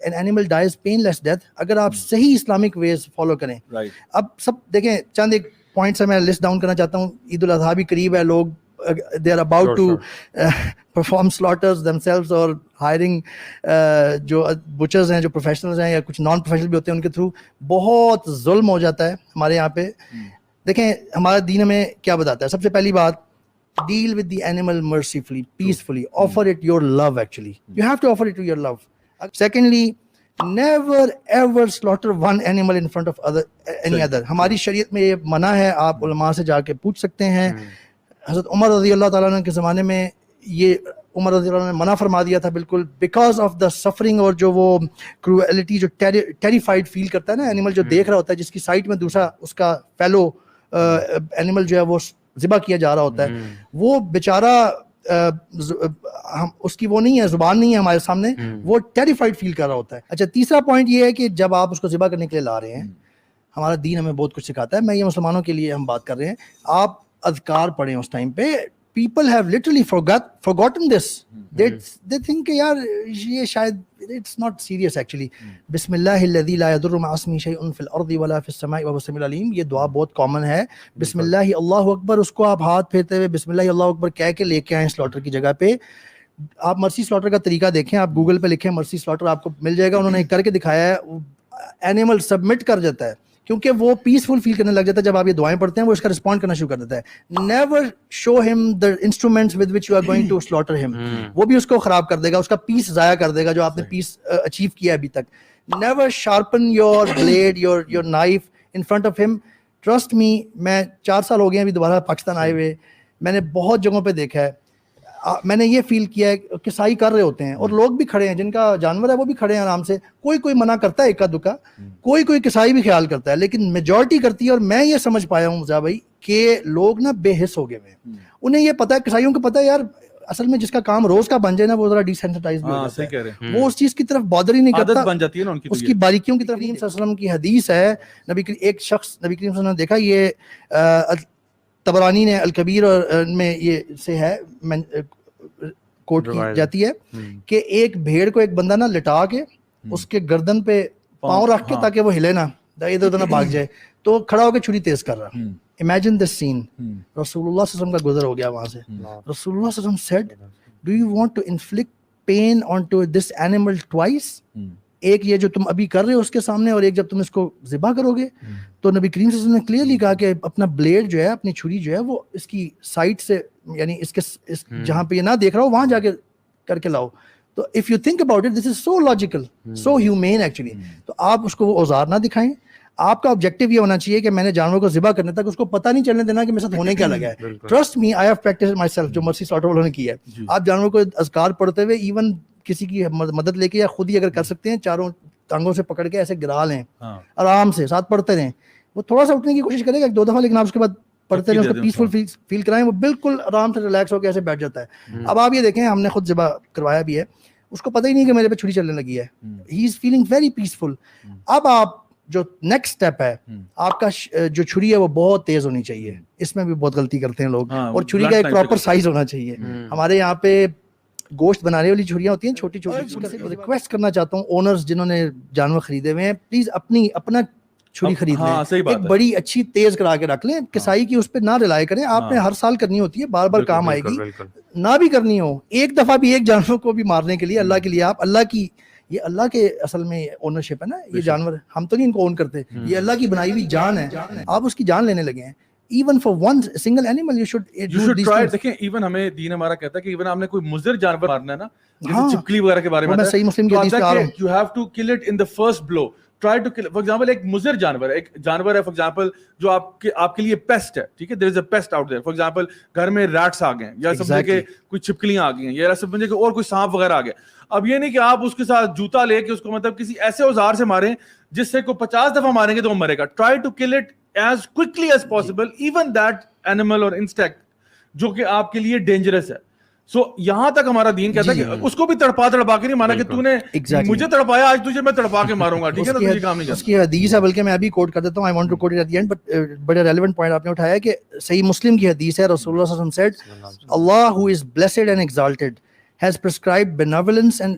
an animal dies painless death, اگر آپ صحیح اسلامک ویز فالو کریں. اب سب دیکھیں چند ایک پوائنٹس میں لسٹ ڈاؤن کرنا چاہتا ہوں. عید الاضحیٰ بھی قریب ہے, لوگ they are about to perform slaughters themselves اور hiring جو butchers ہیں جو professionals ہیں یا کچھ non professional بھی ہوتے ہیں ان کے تھرو بہت ظلم ہو جاتا ہے ہمارے یہاں پہ. دیکھیں ہمارا دین ہمیں کیا بتاتا ہے. سب سے پہلی بات, deal with the animal mercifully, peacefully, offer it your love. Actually you have to offer it to your love. Secondly, never ever slaughter one animal in front of any other. ہماری شریعت میں یہ منع ہے, آپ علماء سے جا کے پوچھ سکتے ہیں. حضرت عمر رضی اللہ تعالیٰ عنہ کے زمانے میں یہ عمر رضی اللہ عنہ نے منع فرما دیا تھا بالکل, بیکاز آف دا سفرنگ اور جو وہ کروئلٹی جو ٹیریفائڈ فیل کرتا ہے نا اینیمل جو دیکھ رہا ہوتا ہے, جس کی سائٹ میں دوسرا اس کا فیلو اینیمل جو ہے وہ ذبح کیا جا رہا ہوتا ہے, وہ بیچارہ اس کی وہ نہیں ہے, زبان نہیں ہے ہمارے سامنے, وہ ٹیریفائڈ فیل کر رہا ہوتا ہے. اچھا تیسرا پوائنٹ یہ ہے کہ جب آپ اس کو ذبح کرنے کے لیے لا رہے ہیں, ہمارا دین ہمیں بہت کچھ سکھاتا ہے. میں یہ مسلمانوں کے لیے ہم بات کر رہے ہیں, آپ اذکار پڑھیں اس ٹائم پہ. People have literally forgotten this. They think کہ یار یہ شاید it's not serious actually. بسم اللہ الذی لا یضر مع اسمہ شیء فی الارض ولا فی السماء وهو السمیع العلیم. یہ دعا بہت کامن ہے. بسم اللہ اللہ اکبر, اس کو آپ ہاتھ پھیرتے ہوئے بسم اللہ اللہ اکبر کہہ کے لے کے آئیں سلاٹر کی جگہ پہ. آپ مرسی سلاٹر کا طریقہ دیکھیں, آپ گوگل پہ لکھیں مرسی سلاٹر, آپ کو مل جائے گا. انہوں نے کر کے دکھایا ہے, اینیمل سبمٹ کر جاتا ہے کیونکہ وہ پیسفل فیل کرنے لگ جاتا ہے. جب آپ یہ دعائیں پڑھتے ہیں وہ اس کا رسپونڈ کرنا شروع کر دیتا ہے. Never show him the instruments with which you are going to slaughter him. وہ بھی اس کو خراب کر دے گا, اس کا پیس ضائع کر دے گا جو آپ نے پیس اچیو کیا ابھی تک. Never sharpen your blade your knife in front of ہم. ٹرسٹ می, میں 4 سال ہو گئے ابھی دوبارہ پاکستان آئے ہوئے, میں نے بہت جگہوں پہ دیکھا ہے, میں نے یہ فیل کیا ہے کسائی کر رہے ہوتے ہیں اور لوگ بھی کھڑے ہیں, جن کا جانور ہے وہ بھی کھڑے ہیں آرام سے. کوئی منع کرتا ہے اکا دکا, کوئی کسائی بھی خیال کرتا ہے, لیکن میجورٹی کرتی ہے. اور میں یہ سمجھ پایا ہوں مزا بھائی کہ لوگ نا بے حس ہو گئے ہیں. انہیں یہ پتا ہے, کسائیوں کو پتا ہے یار اصل میں جس کا کام روز کا بن جائے نا وہ ذرا ڈیسینسٹائز بھی ہو جاتا ہے, وہ اس چیز کی طرف بادر ہی نہیں کرتا, بن جاتی ہے نا اس کی باریکیوں کی طرف. نبی صلی اللہ علیہ وسلم کی حدیث ہے, ایک شخص نبی کریم صلی اللہ علیہ وسلم نے دیکھا, یہ طبرانی نے الکبیر میں یہ سے ہے کوٹ کی جاتی ہے کہ ایک بھیڑ کو ایک بندہ نا لٹا کے اس کے گردن پہ پاؤں رکھ کے تاکہ وہ ہلے نا, ادھر ادھر نہ بھاگ جائے, تو کھڑا ہو کے چھری تیز کر رہا. امیجن دس سین. رسول اللہ صلی اللہ علیہ وسلم کا گزر ہو گیا وہاں سے. رسول اللہ صلی اللہ علیہ وسلم said, do you want to inflict pain onto this animal twice? ایک یہ جو تم ابھی کر رہے ہو اس کے سامنے, اور ایک جب تم اس کو ذبح کرو گے. تو نبی کریم صلی اللہ علیہ وسلم نے کلیئرلی کہا کہ اپنا بلیڈ جو ہے, اپنی چھری جو ہے, وہ اس کی سائڈ سے, یعنی اس کے جہاں پہ یہ نہ دیکھ رہا ہو وہاں جا کے کر کے لاؤ. تو if you think about it, this is so logical, so humane actually. تو آپ اس کو وہ اوزار نہ دکھائیں. آپ کا آبجیکٹو یہ ہونا چاہیے کہ میں نے جانور کو ذبح کرنے تک اس کو پتہ نہیں چلنے دینا کہ میرے ساتھ ہونے کیا لگا ہے. Trust me, I have practised myself, جو مرسی سلاٹر والوں نے کی ہے. آپ جانور کو اذکار پڑھتے ہوئے ایون کسی کی مدد لے کے یا خود ہی اگر کر سکتے ہیں, چاروں ٹانگوں سے پکڑ کے ایسے گرا لیں, آرام سے ساتھ پڑھتے رہیں. وہ تھوڑا سا اٹھنے کی کوشش کرے گا 2 دفعہ, لیکن آپ اس کے بعد پڑھتے رہیں, اس کو پیسفل فیل کرائیں, وہ بالکل آرام سے ریلیکس ہو کے ایسے بیٹھ جاتا ہے. اب آپ یہ دیکھیں, ہم نے خود ذبح کروایا بھی ہے, اس کو پتہ ہی نہیں کہ میرے پہ چھری چلنے لگی ہے. ہی از فیلنگ ویری پیسفل. اب آپ جو نیکسٹ اسٹیپ ہے, آپ کا جو چھری ہے وہ بہت تیز ہونی چاہیے. اس میں بھی بہت غلطی کرتے ہیں لوگ, اور چھری کا ایک پراپر سائز ہونا چاہیے. ہمارے یہاں پہ گوشت بنانے والی چھریاں ہوتی ہیں چھوٹی چھوٹی. ریکویسٹ کرنا چاہتا ہوں اونرز جنہوں نے جانور خریدے ہوئے ہیں, پلیز اپنا چھری خرید لیں, ایک بڑی اچھی تیز کرا کے رکھ لیں. کسائی کی اس پہ نہ رلائے کریں. آپ نے ہر سال کرنی ہوتی ہے, بار بار کام آئے گی. نہ بھی کرنی ہو, ایک دفعہ بھی ایک جانور کو بھی مارنے کے لیے اللہ کے لیے, آپ اللہ کی, یہ اللہ کے اصل میں اونرشپ ہے نا, یہ جانور ہم تو نہیں ان کو اون کرتے, یہ اللہ کی بنائی ہوئی جان ہے. آپ اس کی جان لینے لگے ہیں. Even for one single animal you should try. دیکھیں ایون ہمیں دین ہمارا کہتا ہے کہ ایون آپ نے کوئی مضر جانور مارنا ہے نا, جیسے چپکلی وغیرہ کے بارے میں, میں صحیح مسلم کی حدیث پہ آ رہا ہوں, you have to kill it in the first blow. Try to kill, for example, ایک مضر جانور ہے, ایک جانور ہے for example جو آپ کے لیے پیسٹ ہے, ٹھیک ہے, there is a pest out there. For example گھر میں ریٹس آ گئے ہیں, یا سمجھے کہ کوئی چھپکلیاں آ گئی ہیں, یا سمجھے کہ اور کوئی سانپ وغیرہ آ گیا. اب یہ نہیں کہ آپ اس کے ساتھ جوتا لے کے اس کو مطلب کسی ایسے اوزار سے ماریں جس سے کوئی 50 دفعہ ماریں گے تو وہ مرے گا. Try to kill it as quickly as possible, even that animal or insect جو کہ آپ کے لیے ڈینجرس ہے. سو یہاں تک ہمارا دین کہتا ہے کہ اس کو بھی تڑپا کے نہیں مارا کہ تو نے مجھے تڑپایا, آج تجھے میں تڑپا کے ماروں گا, ٹھیک ہے نا, تجھے کام نہیں کرنا. اس کی حدیث ہے, بلکہ میں ابھی کوٹ کر دیتا ہوں, I want to quote it at the end, but بڑا ریلیونٹ پوائنٹ آپ نے اٹھایا کہ صحیح مسلم کی حدیث ہے, رسول اللہ صلی اللہ علیہ وسلم said, Allah who is blessed and exalted has prescribed benevolence and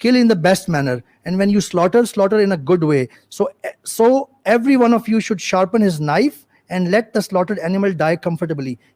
kill in the best manner, and when you slaughter in a good way, so every one of you should sharpen his knife and let the slaughtered animal die comfortably.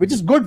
which is good